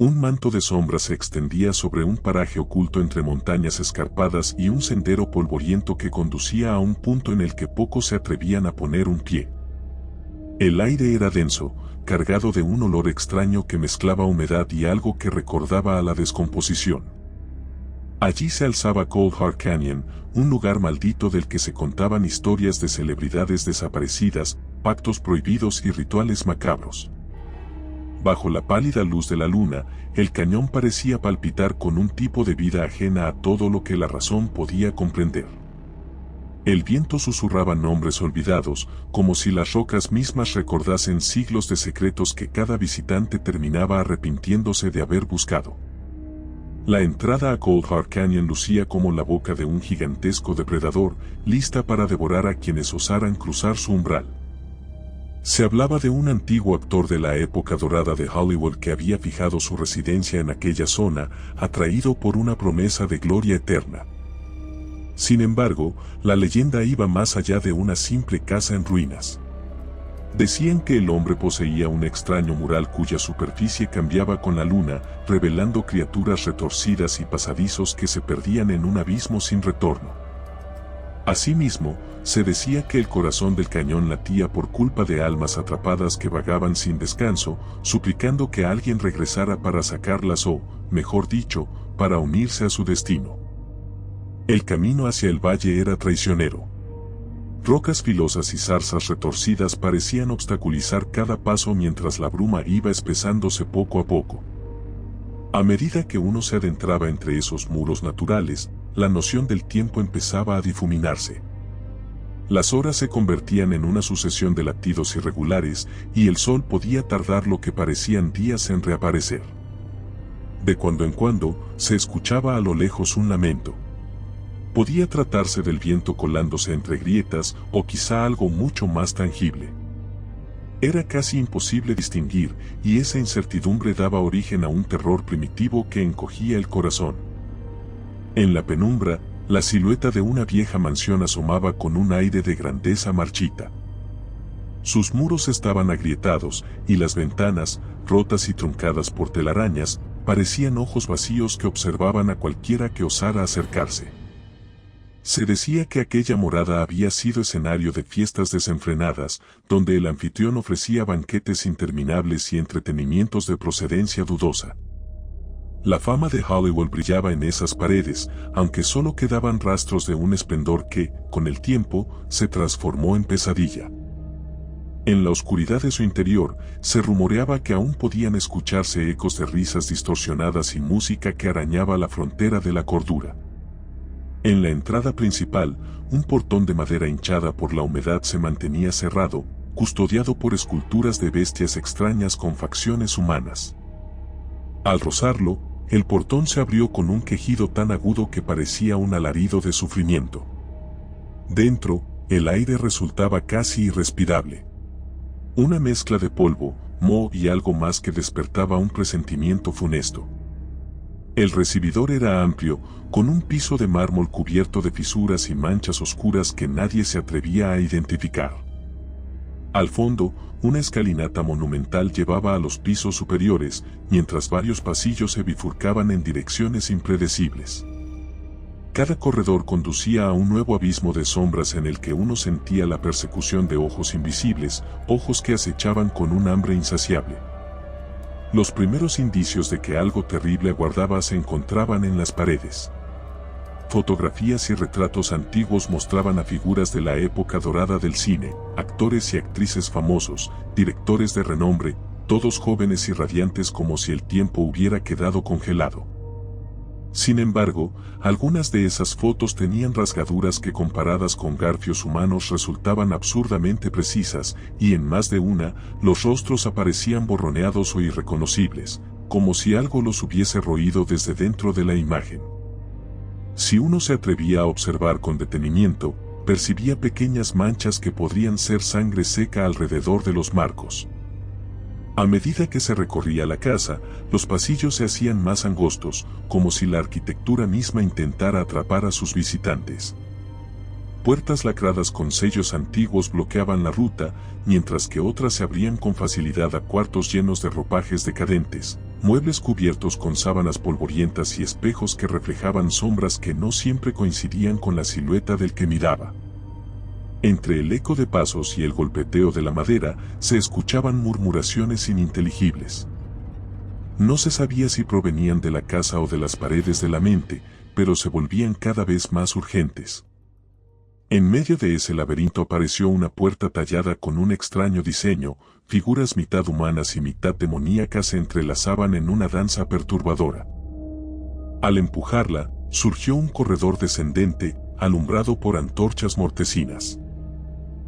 Un manto de sombra se extendía sobre un paraje oculto entre montañas escarpadas y un sendero polvoriento que conducía a un punto en el que pocos se atrevían a poner un pie. El aire era denso, cargado de un olor extraño que mezclaba humedad y algo que recordaba a la descomposición. Allí se alzaba Cold Hard Canyon, un lugar maldito del que se contaban historias de celebridades desaparecidas, pactos prohibidos y rituales macabros. Bajo la pálida luz de la luna, el cañón parecía palpitar con un tipo de vida ajena a todo lo que la razón podía comprender. El viento susurraba nombres olvidados, como si las rocas mismas recordasen siglos de secretos que cada visitante terminaba arrepintiéndose de haber buscado. La entrada a Cold Hard Canyon lucía como la boca de un gigantesco depredador, lista para devorar a quienes osaran cruzar su umbral. Se hablaba de un antiguo actor de la época dorada de Hollywood que había fijado su residencia en aquella zona, atraído por una promesa de gloria eterna. Sin embargo, la leyenda iba más allá de una simple casa en ruinas. Decían que el hombre poseía un extraño mural cuya superficie cambiaba con la luna, revelando criaturas retorcidas y pasadizos que se perdían en un abismo sin retorno. Asimismo, se decía que el corazón del cañón latía por culpa de almas atrapadas que vagaban sin descanso, suplicando que alguien regresara para sacarlas o, mejor dicho, para unirse a su destino. El camino hacia el valle era traicionero. Rocas filosas y zarzas retorcidas parecían obstaculizar cada paso mientras la bruma iba espesándose poco a poco. A medida que uno se adentraba entre esos muros naturales, la noción del tiempo empezaba a difuminarse. Las horas se convertían en una sucesión de latidos irregulares y el sol podía tardar lo que parecían días en reaparecer. De cuando en cuando, se escuchaba a lo lejos un lamento. Podía tratarse del viento colándose entre grietas o quizá algo mucho más tangible. Era casi imposible distinguir, y esa incertidumbre daba origen a un terror primitivo que encogía el corazón. En la penumbra, la silueta de una vieja mansión asomaba con un aire de grandeza marchita. Sus muros estaban agrietados, y las ventanas, rotas y truncadas por telarañas, parecían ojos vacíos que observaban a cualquiera que osara acercarse. Se decía que aquella morada había sido escenario de fiestas desenfrenadas, donde el anfitrión ofrecía banquetes interminables y entretenimientos de procedencia dudosa. La fama de Hollywood brillaba en esas paredes, aunque solo quedaban rastros de un esplendor que, con el tiempo, se transformó en pesadilla. En la oscuridad de su interior, se rumoreaba que aún podían escucharse ecos de risas distorsionadas y música que arañaba la frontera de la cordura. En la entrada principal, un portón de madera hinchada por la humedad se mantenía cerrado, custodiado por esculturas de bestias extrañas con facciones humanas. Al rozarlo, el portón se abrió con un quejido tan agudo que parecía un alarido de sufrimiento. Dentro, el aire resultaba casi irrespirable. Una mezcla de polvo, moho y algo más que despertaba un presentimiento funesto. El recibidor era amplio, con un piso de mármol cubierto de fisuras y manchas oscuras que nadie se atrevía a identificar. Al fondo, una escalinata monumental llevaba a los pisos superiores, mientras varios pasillos se bifurcaban en direcciones impredecibles. Cada corredor conducía a un nuevo abismo de sombras en el que uno sentía la persecución de ojos invisibles, ojos que acechaban con un hambre insaciable. Los primeros indicios de que algo terrible aguardaba se encontraban en las paredes. Fotografías y retratos antiguos mostraban a figuras de la época dorada del cine, actores y actrices famosos, directores de renombre, todos jóvenes y radiantes como si el tiempo hubiera quedado congelado. Sin embargo, algunas de esas fotos tenían rasgaduras que comparadas con garfios humanos resultaban absurdamente precisas, y en más de una, los rostros aparecían borroneados o irreconocibles, como si algo los hubiese roído desde dentro de la imagen. Si uno se atrevía a observar con detenimiento, percibía pequeñas manchas que podrían ser sangre seca alrededor de los marcos. A medida que se recorría la casa, los pasillos se hacían más angostos, como si la arquitectura misma intentara atrapar a sus visitantes. Puertas lacradas con sellos antiguos bloqueaban la ruta, mientras que otras se abrían con facilidad a cuartos llenos de ropajes decadentes, muebles cubiertos con sábanas polvorientas y espejos que reflejaban sombras que no siempre coincidían con la silueta del que miraba. Entre el eco de pasos y el golpeteo de la madera se escuchaban murmuraciones ininteligibles. No se sabía si provenían de la casa o de las paredes de la mente, pero se volvían cada vez más urgentes. En medio de ese laberinto apareció una puerta tallada con un extraño diseño, figuras mitad humanas y mitad demoníacas se entrelazaban en una danza perturbadora. Al empujarla, surgió un corredor descendente, alumbrado por antorchas mortecinas.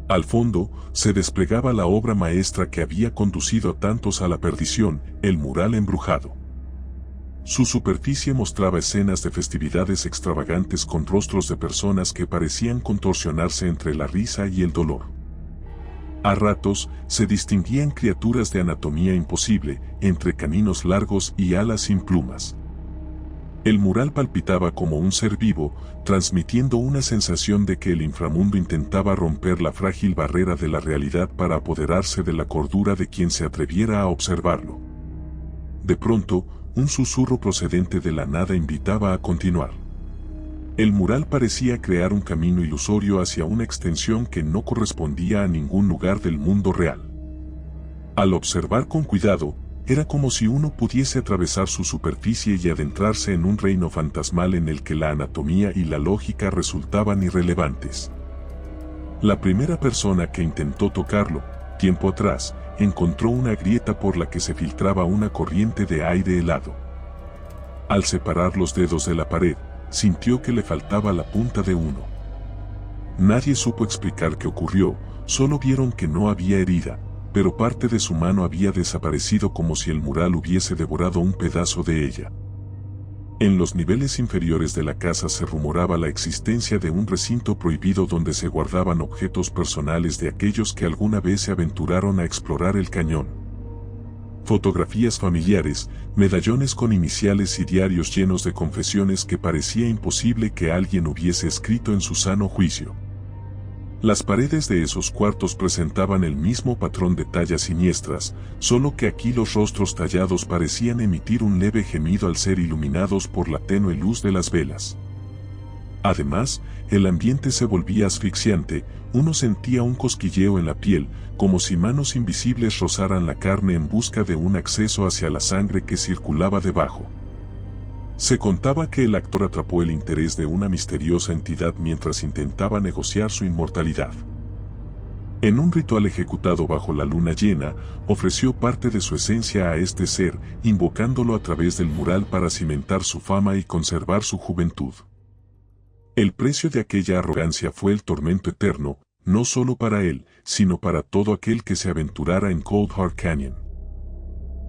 Al fondo, se desplegaba la obra maestra que había conducido a tantos a la perdición, el mural embrujado. Su superficie mostraba escenas de festividades extravagantes con rostros de personas que parecían contorsionarse entre la risa y el dolor. A ratos, se distinguían criaturas de anatomía imposible, entre caninos largos y alas sin plumas. El mural palpitaba como un ser vivo, transmitiendo una sensación de que el inframundo intentaba romper la frágil barrera de la realidad para apoderarse de la cordura de quien se atreviera a observarlo. De pronto, un susurro procedente de la nada invitaba a continuar. El mural parecía crear un camino ilusorio hacia una extensión que no correspondía a ningún lugar del mundo real. Al observar con cuidado, era como si uno pudiese atravesar su superficie y adentrarse en un reino fantasmal en el que la anatomía y la lógica resultaban irrelevantes. La primera persona que intentó tocarlo, tiempo atrás, encontró una grieta por la que se filtraba una corriente de aire helado. Al separar los dedos de la pared, sintió que le faltaba la punta de uno. Nadie supo explicar qué ocurrió, solo vieron que no había herida, pero parte de su mano había desaparecido como si el mural hubiese devorado un pedazo de ella. En los niveles inferiores de la casa se rumoraba la existencia de un recinto prohibido donde se guardaban objetos personales de aquellos que alguna vez se aventuraron a explorar el cañón. Fotografías familiares, medallones con iniciales y diarios llenos de confesiones que parecía imposible que alguien hubiese escrito en su sano juicio. Las paredes de esos cuartos presentaban el mismo patrón de tallas siniestras, solo que aquí los rostros tallados parecían emitir un leve gemido al ser iluminados por la tenue luz de las velas. Además, el ambiente se volvía asfixiante, uno sentía un cosquilleo en la piel, como si manos invisibles rozaran la carne en busca de un acceso hacia la sangre que circulaba debajo. Se contaba que el actor atrapó el interés de una misteriosa entidad mientras intentaba negociar su inmortalidad. En un ritual ejecutado bajo la luna llena, ofreció parte de su esencia a este ser, invocándolo a través del mural para cimentar su fama y conservar su juventud. El precio de aquella arrogancia fue el tormento eterno, no solo para él, sino para todo aquel que se aventurara en Cold Hard Canyon.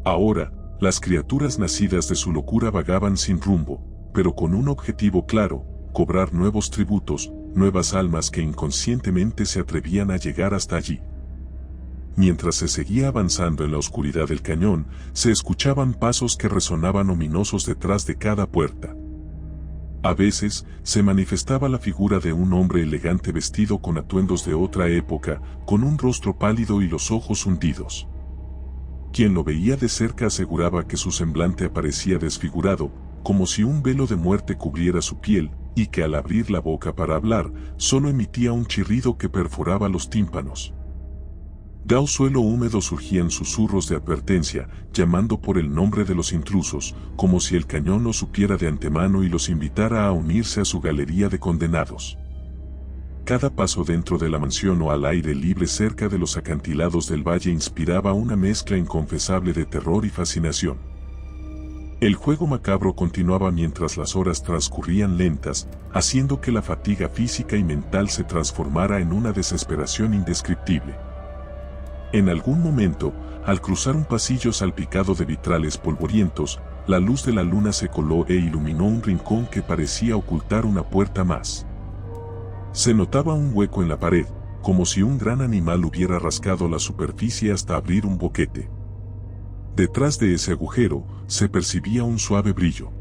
Ahora, las criaturas nacidas de su locura vagaban sin rumbo, pero con un objetivo claro: cobrar nuevos tributos, nuevas almas que inconscientemente se atrevían a llegar hasta allí. Mientras se seguía avanzando en la oscuridad del cañón, se escuchaban pasos que resonaban ominosos detrás de cada puerta. A veces, se manifestaba la figura de un hombre elegante vestido con atuendos de otra época, con un rostro pálido y los ojos hundidos. Quien lo veía de cerca aseguraba que su semblante aparecía desfigurado, como si un velo de muerte cubriera su piel, y que al abrir la boca para hablar, solo emitía un chirrido que perforaba los tímpanos. Del suelo húmedo surgían susurros de advertencia, llamando por el nombre de los intrusos, como si el cañón lo supiera de antemano y los invitara a unirse a su galería de condenados. Cada paso dentro de la mansión o al aire libre cerca de los acantilados del valle inspiraba una mezcla inconfesable de terror y fascinación. El juego macabro continuaba mientras las horas transcurrían lentas, haciendo que la fatiga física y mental se transformara en una desesperación indescriptible. En algún momento, al cruzar un pasillo salpicado de vitrales polvorientos, la luz de la luna se coló e iluminó un rincón que parecía ocultar una puerta más. Se notaba un hueco en la pared, como si un gran animal hubiera rascado la superficie hasta abrir un boquete. Detrás de ese agujero, se percibía un suave brillo.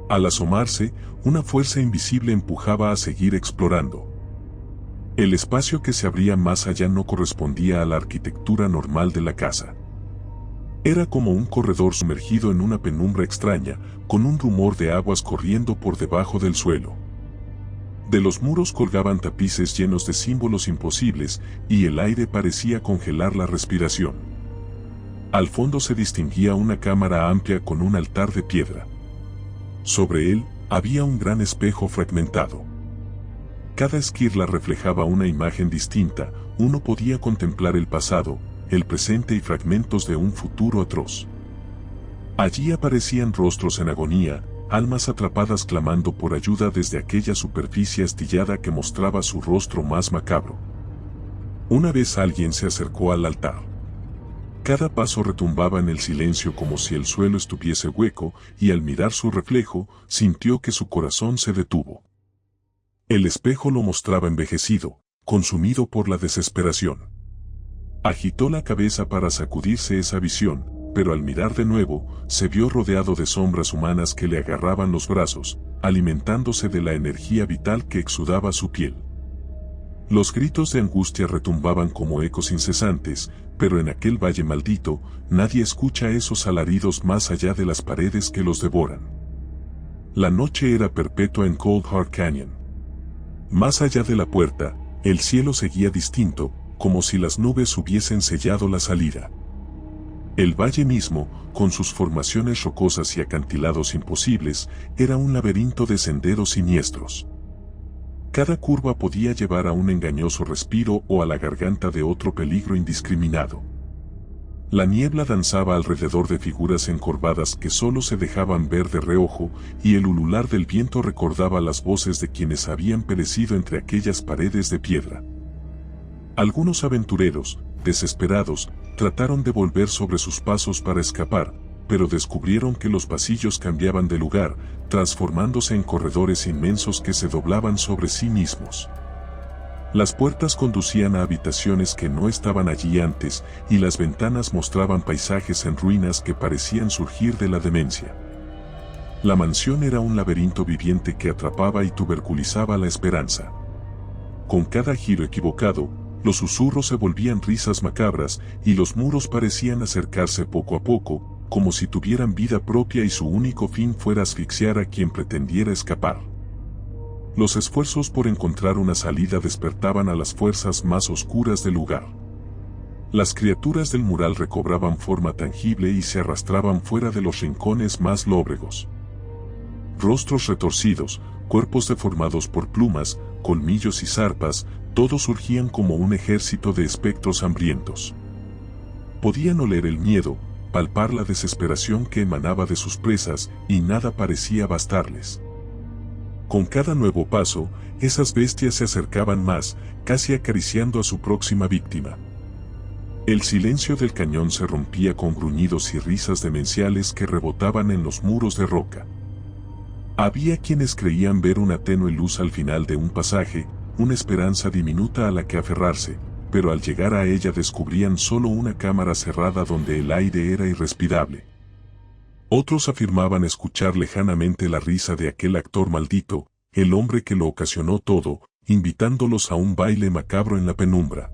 Al asomarse, una fuerza invisible empujaba a seguir explorando. El espacio que se abría más allá no correspondía a la arquitectura normal de la casa. Era como un corredor sumergido en una penumbra extraña, con un rumor de aguas corriendo por debajo del suelo. De los muros colgaban tapices llenos de símbolos imposibles, y el aire parecía congelar la respiración. Al fondo se distinguía una cámara amplia con un altar de piedra. Sobre él, había un gran espejo fragmentado. Cada esquirla reflejaba una imagen distinta, uno podía contemplar el pasado, el presente y fragmentos de un futuro atroz. Allí aparecían rostros en agonía, almas atrapadas clamando por ayuda desde aquella superficie astillada que mostraba su rostro más macabro. Una vez alguien se acercó al altar. Cada paso retumbaba en el silencio como si el suelo estuviese hueco, y al mirar su reflejo, sintió que su corazón se detuvo. El espejo lo mostraba envejecido, consumido por la desesperación. Agitó la cabeza para sacudirse esa visión, pero al mirar de nuevo, se vio rodeado de sombras humanas que le agarraban los brazos, alimentándose de la energía vital que exudaba su piel. Los gritos de angustia retumbaban como ecos incesantes, pero en aquel valle maldito, nadie escucha esos alaridos más allá de las paredes que los devoran. La noche era perpetua en Cold Heart Canyon. Más allá de la puerta, el cielo seguía distinto, como si las nubes hubiesen sellado la salida. El valle mismo, con sus formaciones rocosas y acantilados imposibles, era un laberinto de senderos siniestros. Cada curva podía llevar a un engañoso respiro o a la garganta de otro peligro indiscriminado. La niebla danzaba alrededor de figuras encorvadas que solo se dejaban ver de reojo, y el ulular del viento recordaba las voces de quienes habían perecido entre aquellas paredes de piedra. Algunos aventureros, desesperados, trataron de volver sobre sus pasos para escapar, pero descubrieron que los pasillos cambiaban de lugar, transformándose en corredores inmensos que se doblaban sobre sí mismos. Las puertas conducían a habitaciones que no estaban allí antes, y las ventanas mostraban paisajes en ruinas que parecían surgir de la demencia. La mansión era un laberinto viviente que atrapaba y tuberculizaba la esperanza. Con cada giro equivocado, los susurros se volvían risas macabras, y los muros parecían acercarse poco a poco, como si tuvieran vida propia y su único fin fuera asfixiar a quien pretendiera escapar. Los esfuerzos por encontrar una salida despertaban a las fuerzas más oscuras del lugar. Las criaturas del mural recobraban forma tangible y se arrastraban fuera de los rincones más lóbregos. Rostros retorcidos, cuerpos deformados por plumas, colmillos y zarpas, todos surgían como un ejército de espectros hambrientos. Podían oler el miedo, palpar la desesperación que emanaba de sus presas, y nada parecía bastarles. Con cada nuevo paso, esas bestias se acercaban más, casi acariciando a su próxima víctima. El silencio del cañón se rompía con gruñidos y risas demenciales que rebotaban en los muros de roca. Había quienes creían ver una tenue luz al final de un pasaje, una esperanza diminuta a la que aferrarse, pero al llegar a ella descubrían solo una cámara cerrada donde el aire era irrespirable. Otros afirmaban escuchar lejanamente la risa de aquel actor maldito, el hombre que lo ocasionó todo, invitándolos a un baile macabro en la penumbra.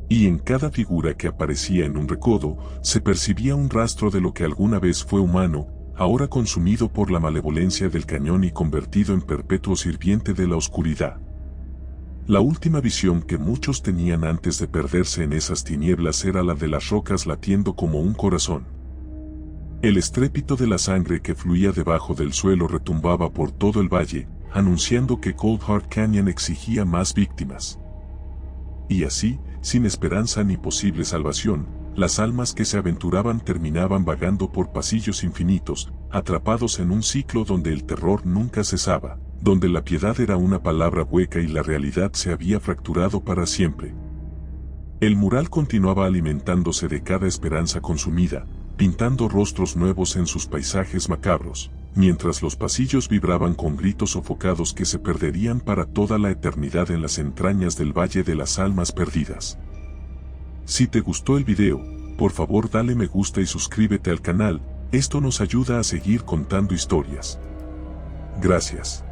Y en cada figura que aparecía en un recodo, se percibía un rastro de lo que alguna vez fue humano, ahora consumido por la malevolencia del cañón y convertido en perpetuo sirviente de la oscuridad. La última visión que muchos tenían antes de perderse en esas tinieblas era la de las rocas latiendo como un corazón. El estrépito de la sangre que fluía debajo del suelo retumbaba por todo el valle, anunciando que Cold Heart Canyon exigía más víctimas. Y así, sin esperanza ni posible salvación, las almas que se aventuraban terminaban vagando por pasillos infinitos, atrapados en un ciclo donde el terror nunca cesaba, donde la piedad era una palabra hueca y la realidad se había fracturado para siempre. El mural continuaba alimentándose de cada esperanza consumida, pintando rostros nuevos en sus paisajes macabros, mientras los pasillos vibraban con gritos sofocados que se perderían para toda la eternidad en las entrañas del Valle de las Almas Perdidas. Si te gustó el video, por favor dale me gusta y suscríbete al canal, esto nos ayuda a seguir contando historias. Gracias.